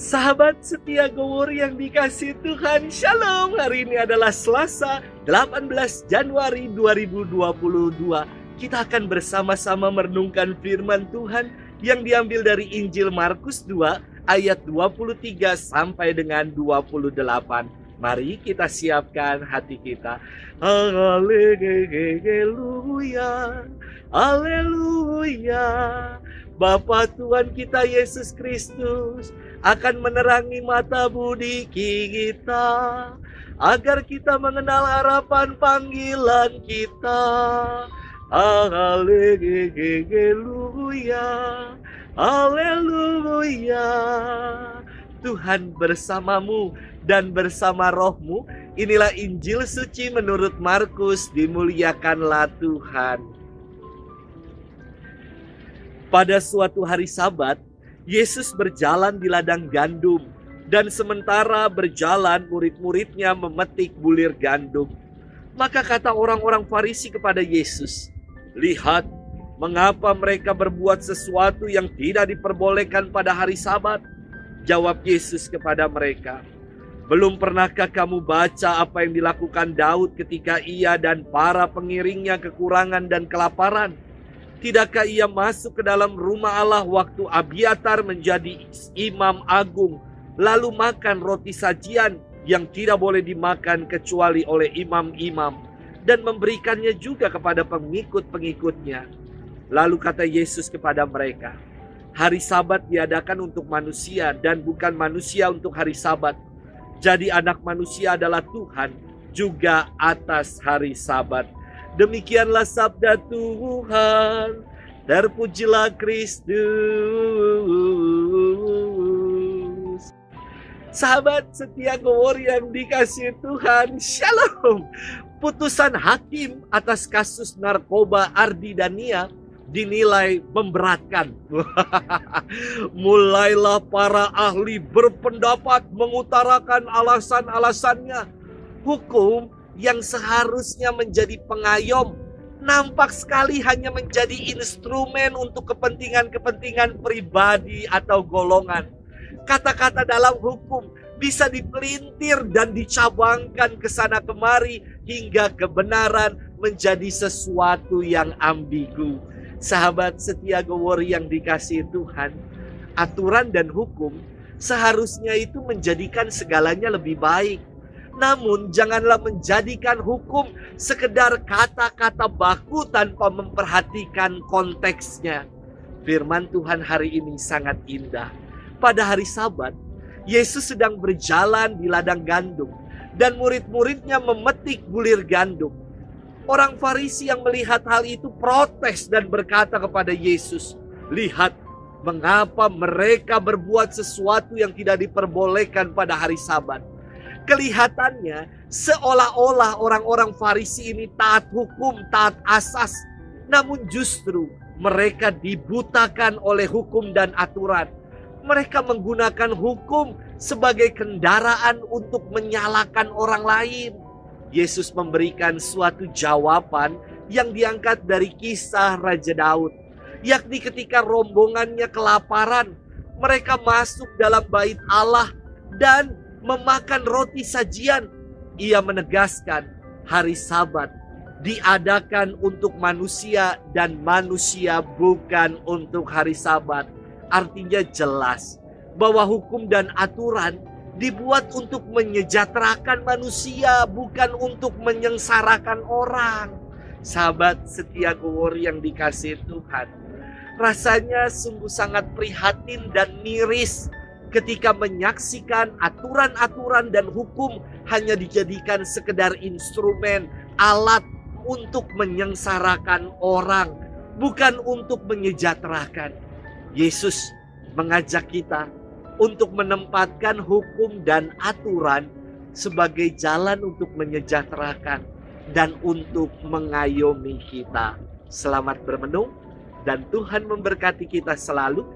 Sahabat setia Gowor yang dikasihi Tuhan, Shalom. Hari ini adalah Selasa 18 Januari 2022. Kita akan bersama-sama merenungkan firman Tuhan yang diambil dari Injil Markus 2 ayat 23 sampai dengan 28. Mari kita siapkan hati kita. Haleluya, haleluya. Bapa Tuhan kita Yesus Kristus akan menerangi mata budi kita, agar kita mengenal harapan panggilan kita. Haleluya, haleluya. Tuhan bersamamu dan bersama rohmu. Inilah Injil suci menurut Markus. Dimuliakanlah Tuhan. Pada suatu hari Sabat, Yesus berjalan di ladang gandum, dan sementara berjalan murid-muridnya memetik bulir gandum. Maka kata orang-orang Farisi kepada Yesus, "Lihat, mengapa mereka berbuat sesuatu yang tidak diperbolehkan pada hari Sabat?" Jawab Yesus kepada mereka, "Belum pernahkah kamu baca apa yang dilakukan Daud ketika ia dan para pengiringnya kekurangan dan kelaparan? Tidakkah ia masuk ke dalam rumah Allah waktu Abiatar menjadi imam agung, lalu makan roti sajian yang tidak boleh dimakan kecuali oleh imam-imam, dan memberikannya juga kepada pengikut-pengikutnya?" Lalu kata Yesus kepada mereka, "Hari Sabat diadakan untuk manusia dan bukan manusia untuk hari Sabat. Jadi anak manusia adalah Tuhan juga atas hari Sabat." Demikianlah sabda Tuhan. Terpujilah Kristus. Sahabat setia Gowor yang dikasihi Tuhan, Shalom. Putusan hakim atas kasus narkoba Ardi dan Nia dinilai memberatkan. Mulailah para ahli berpendapat mengutarakan alasan-alasannya. Hukum yang seharusnya menjadi pengayom nampak sekali hanya menjadi instrumen untuk kepentingan-kepentingan pribadi atau golongan. Kata-kata dalam hukum bisa dipelintir dan dicabangkan ke sana kemari hingga kebenaran menjadi sesuatu yang ambigu. Sahabat setia Gowor yang dikasihi Tuhan, aturan dan hukum seharusnya itu menjadikan segalanya lebih baik. Namun janganlah menjadikan hukum sekedar kata-kata baku tanpa memperhatikan konteksnya. Firman Tuhan hari ini sangat indah. Pada hari Sabat, Yesus sedang berjalan di ladang gandum dan murid-muridnya memetik bulir gandum. Orang Farisi yang melihat hal itu protes dan berkata kepada Yesus, "Lihat, mengapa mereka berbuat sesuatu yang tidak diperbolehkan pada hari Sabat." Kelihatannya seolah-olah orang-orang Farisi ini taat hukum, taat asas. Namun justru mereka dibutakan oleh hukum dan aturan. Mereka menggunakan hukum sebagai kendaraan untuk menyalahkan orang lain. Yesus memberikan suatu jawaban yang diangkat dari kisah Raja Daud. Yakni ketika rombongannya kelaparan, mereka masuk dalam bait Allah dan memakan roti sajian. Ia menegaskan hari Sabat diadakan untuk manusia dan manusia bukan untuk hari Sabat. Artinya jelas bahwa hukum dan aturan dibuat untuk menyejahterakan manusia, bukan untuk menyengsarakan orang. Sahabat setia Gowor yang dikasihi Tuhan, rasanya sungguh sangat prihatin dan miris ketika menyaksikan aturan-aturan dan hukum hanya dijadikan sekedar instrumen, alat untuk menyengsarakan orang, bukan untuk menyejahterakan. Yesus mengajak kita untuk menempatkan hukum dan aturan sebagai jalan untuk menyejahterakan dan untuk mengayomi kita. Selamat bermenung dan Tuhan memberkati kita selalu.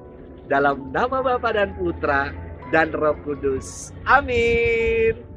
Dalam nama Bapa dan Putra dan Roh Kudus. Amin.